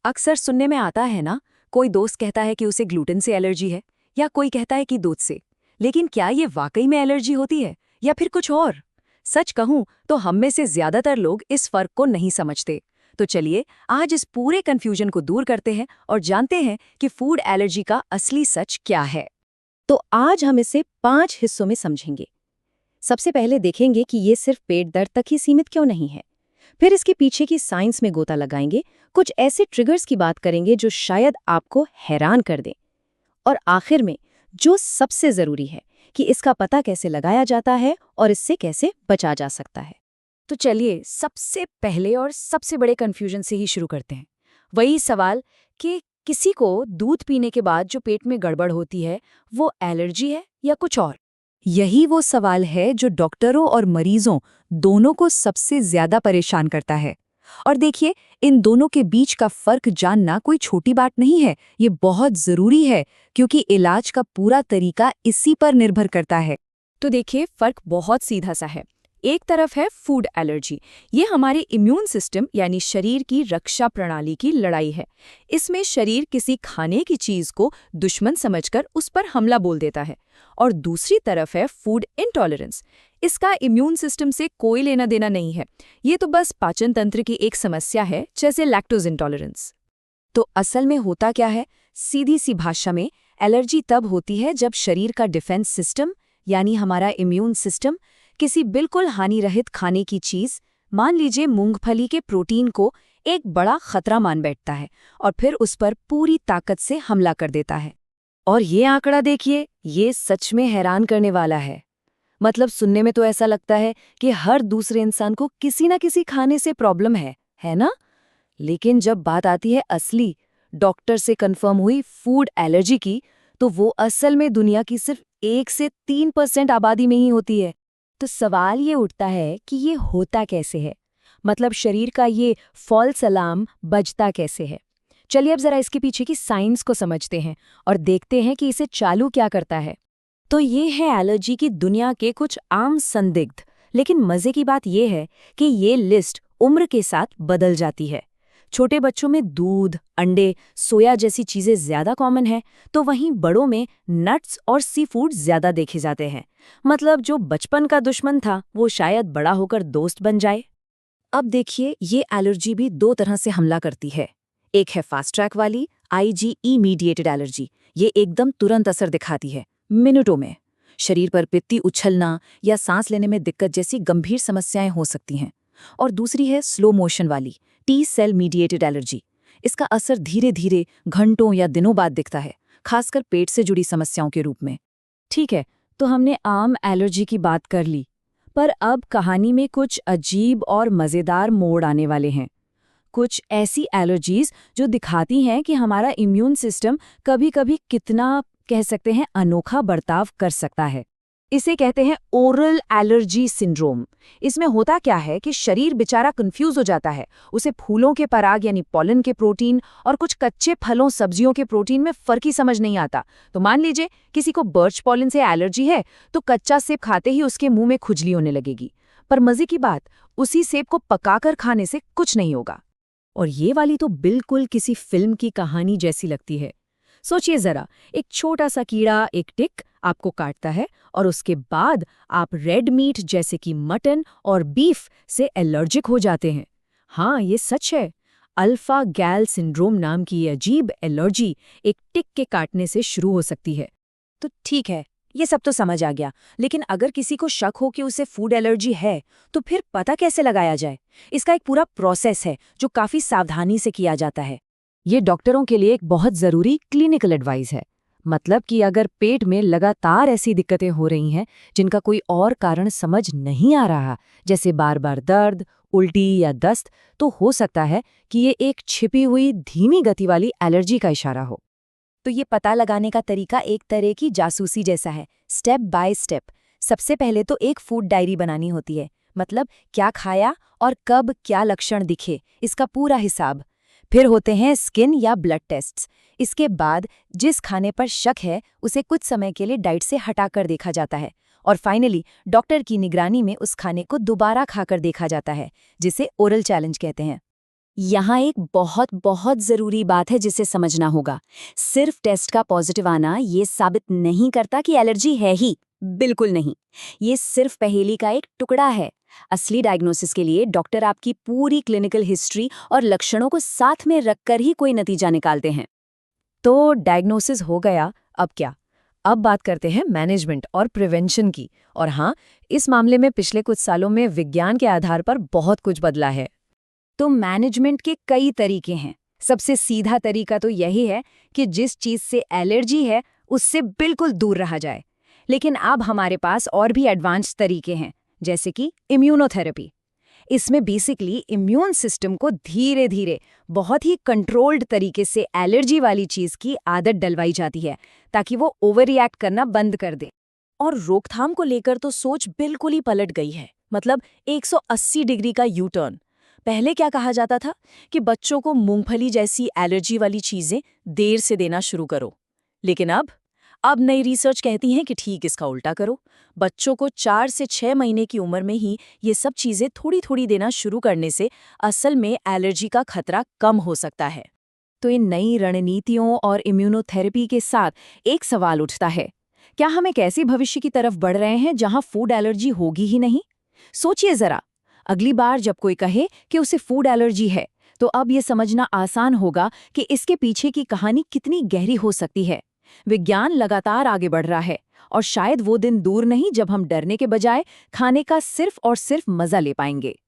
अक्सर सुनने में आता है ना, कोई दोस्त कहता है कि उसे ग्लूटेन से एलर्जी है या कोई कहता है कि दूध से। लेकिन क्या ये वाकई में एलर्जी होती है या फिर कुछ और? सच कहूं तो हम में से ज्यादातर लोग इस फर्क को नहीं समझते। तो चलिए आज इस पूरे कंफ्यूजन को दूर करते हैं और जानते हैं कि फूड एलर्जी का असली सच क्या है। तो आज हम इसे 5 हिस्सों में समझेंगे। सबसे पहले देखेंगे कि ये सिर्फ पेट दर्द तक ही सीमित क्यों नहीं है। फिर इसके पीछे की साइंस में गोता लगाएंगे, कुछ ऐसे ट्रिगर्स की बात करेंगे जो शायद आपको हैरान कर दें। और आखिर में जो सबसे ज़रूरी है कि इसका पता कैसे लगाया जाता है और इससे कैसे बचा जा सकता है। तो चलिए सबसे पहले और सबसे बड़े कंफ्यूजन से ही शुरू करते हैं। वही सवाल कि किसी को दूध पीने के बाद जो पेट में गड़बड़ होती है वो एलर्जी है या कुछ और? यही वो सवाल है जो डॉक्टरों और मरीजों दोनों को सबसे ज्यादा परेशान करता है। और देखिए, इन दोनों के बीच का फर्क जानना कोई छोटी बात नहीं है, ये बहुत जरूरी है क्योंकि इलाज का पूरा तरीका इसी पर निर्भर करता है। तो देखिए फर्क बहुत सीधा सा है। एक तरफ है फूड एलर्जी। ये हमारे इम्यून सिस्टम यानी शरीर की रक्षा प्रणाली की लड़ाई है। इसमें शरीर किसी खाने की चीज को दुश्मन समझकर उस पर हमला बोल देता है। और दूसरी तरफ है फूड इंटॉलरेंस। इसका इम्यून सिस्टम से कोई लेना देना नहीं है। ये तो बस पाचन तंत्र की एक समस्या है, जैसे लैक्टोज इंटॉलरेंस। तो असल में होता क्या है? सीधी सी भाषा में एलर्जी तब होती है जब शरीर का डिफेंस सिस्टम यानी हमारा इम्यून सिस्टम किसी बिल्कुल हानिरहित खाने की चीज, मान लीजिए मूंगफली के प्रोटीन को, एक बड़ा खतरा मान बैठता है और फिर उस पर पूरी ताकत से हमला कर देता है। और ये आंकड़ा देखिए, ये सच में हैरान करने वाला है। मतलब सुनने में तो ऐसा लगता है कि हर दूसरे इंसान को किसी ना किसी खाने से प्रॉब्लम है ना? लेकिन जब बात आती है असली, डॉक्टर से कंफर्म हुई फूड एलर्जी की, तो वो असल में दुनिया की सिर्फ 1 से 3% आबादी में ही होती है। तो सवाल ये उठता है कि ये होता कैसे है? मतलब शरीर का ये फॉल्स अलार्म बजता कैसे है? चलिए अब जरा इसके पीछे की साइंस को समझते हैं और देखते हैं कि इसे चालू क्या करता है। तो ये है एलर्जी की दुनिया के कुछ आम संदिग्ध। लेकिन मजे की बात ये है कि ये लिस्ट उम्र के साथ बदल जाती है। छोटे बच्चों में दूध, अंडे, सोया जैसी चीजें ज्यादा कॉमन है, तो वहीं बड़ों में नट्स और सी फूड ज्यादा देखे जाते हैं। मतलब जो बचपन का दुश्मन था वो शायद बड़ा होकर दोस्त बन जाए। अब देखिए, ये एलर्जी भी 2 तरह से हमला करती है। एक है फास्ट ट्रैक वाली आईजीई मीडिएटेड एलर्जी। ये एकदम तुरंत असर दिखाती है, मिनटों में। शरीर पर पित्ती उछलना या सांस लेने में दिक्कत जैसी गंभीर समस्याएं हो सकती हैं। और दूसरी है स्लो मोशन वाली टी सेल मीडिएटेड एलर्जी। इसका असर धीरे धीरे घंटों या दिनों बाद दिखता है, खासकर पेट से जुड़ी समस्याओं के रूप में। ठीक है, तो हमने आम एलर्जी की बात कर ली, पर अब कहानी में कुछ अजीब और मज़ेदार मोड़ आने वाले हैं। कुछ ऐसी एलर्जीज जो दिखाती हैं कि हमारा इम्यून सिस्टम कभी-कभी कितना, कह सकते हैं, अनोखा बर्ताव कर सकता है। इसे कहते हैं ओरल एलर्जी सिंड्रोम। इसमें होता क्या है कि शरीर बेचारा कंफ्यूज हो जाता है। उसे फूलों के पराग यानी पॉलन के प्रोटीन और कुछ कच्चे फलों सब्जियों के प्रोटीन में फर्क ही समझ नहीं आता। तो मान लीजिए किसी को बर्च पॉलन से एलर्जी है, तो कच्चा सेब खाते ही उसके मुंह में खुजली होने लगेगी। पर मजे की बात, उसी सेब को पकाकर खाने से कुछ नहीं होगा। और ये वाली तो बिल्कुल किसी फिल्म की कहानी जैसी लगती है। सोचिए जरा, एक छोटा सा कीड़ा, एक टिक, आपको काटता है और उसके बाद आप रेड मीट जैसे कि मटन और बीफ से एलर्जिक हो जाते हैं। हाँ, ये सच है। अल्फा गैल सिंड्रोम नाम की ये अजीब एलर्जी एक टिक के काटने से शुरू हो सकती है। तो ठीक है, ये सब तो समझ आ गया। लेकिन अगर किसी को शक हो कि उसे फूड एलर्जी है, तो फिर पता कैसे लगाया जाए? इसका एक पूरा प्रोसेस है जो काफी सावधानी से किया जाता है। ये डॉक्टरों के लिए एक बहुत ज़रूरी क्लिनिकल एडवाइस है। मतलब कि अगर पेट में लगातार ऐसी दिक्कतें हो रही हैं जिनका कोई और कारण समझ नहीं आ रहा, जैसे बार बार दर्द, उल्टी या दस्त, तो हो सकता है कि ये एक छिपी हुई धीमी गति वाली एलर्जी का इशारा हो। तो ये पता लगाने का तरीका एक तरह की जासूसी जैसा है, स्टेप बाय स्टेप। सबसे पहले तो एक फूड डायरी बनानी होती है। मतलब क्या खाया और कब क्या लक्षण दिखे, इसका पूरा हिसाब। फिर होते हैं स्किन या ब्लड टेस्ट्स। इसके बाद जिस खाने पर शक है उसे कुछ समय के लिए डाइट से हटाकर देखा जाता है। और फाइनली डॉक्टर की निगरानी में उस खाने को दोबारा खाकर देखा जाता है, जिसे ओरल चैलेंज कहते हैं। यहाँ एक बहुत बहुत ज़रूरी बात है जिसे समझना होगा। सिर्फ टेस्ट का पॉजिटिव आना ये साबित नहीं करता कि एलर्जी है ही। बिल्कुल नहीं। ये सिर्फ पहेली का एक टुकड़ा है। असली डायग्नोसिस के लिए डॉक्टर आपकी पूरी क्लिनिकल हिस्ट्री और लक्षणों को साथ में रखकर ही कोई नतीजा निकालते हैं। तो डायग्नोसिस हो गया, अब क्या? अब बात करते हैं मैनेजमेंट और प्रिवेंशन की। और हाँ, इस मामले में पिछले कुछ सालों में विज्ञान के आधार पर बहुत कुछ बदला है। तो मैनेजमेंट के कई तरीके हैं। सबसे सीधा तरीका तो यही है कि जिस चीज़ से एलर्जी है उससे बिल्कुल दूर रहा जाए। लेकिन अब हमारे पास और भी एडवांस तरीके हैं, जैसे कि इम्यूनोथेरेपी। इसमें बेसिकली इम्यून सिस्टम को धीरे धीरे बहुत ही कंट्रोल्ड तरीके से एलर्जी वाली चीज़ की आदत डलवाई जाती है, ताकि वो ओवर रिएक्ट करना बंद कर दे। और रोकथाम को लेकर तो सोच बिल्कुल ही पलट गई है। मतलब 180 डिग्री का यू टर्न। पहले क्या कहा जाता था कि बच्चों को मूंगफली जैसी एलर्जी वाली चीजें देर से देना शुरू करो, लेकिन अब नई रिसर्च कहती है कि ठीक इसका उल्टा करो। बच्चों को 4 से 6 महीने की उम्र में ही ये सब चीजें थोड़ी थोड़ी देना शुरू करने से असल में एलर्जी का खतरा कम हो सकता है। तो इन नई रणनीतियों और इम्यूनोथेरेपी के साथ एक सवाल उठता है, क्या हम एक ऐसी भविष्य की तरफ बढ़ रहे हैं जहां फूड एलर्जी होगी ही नहीं? सोचिए जरा, अगली बार जब कोई कहे कि उसे फूड एलर्जी है, तो अब ये समझना आसान होगा कि इसके पीछे की कहानी कितनी गहरी हो सकती है। विज्ञान लगातार आगे बढ़ रहा है और शायद वो दिन दूर नहीं जब हम डरने के बजाय खाने का सिर्फ और सिर्फ मजा ले पाएंगे।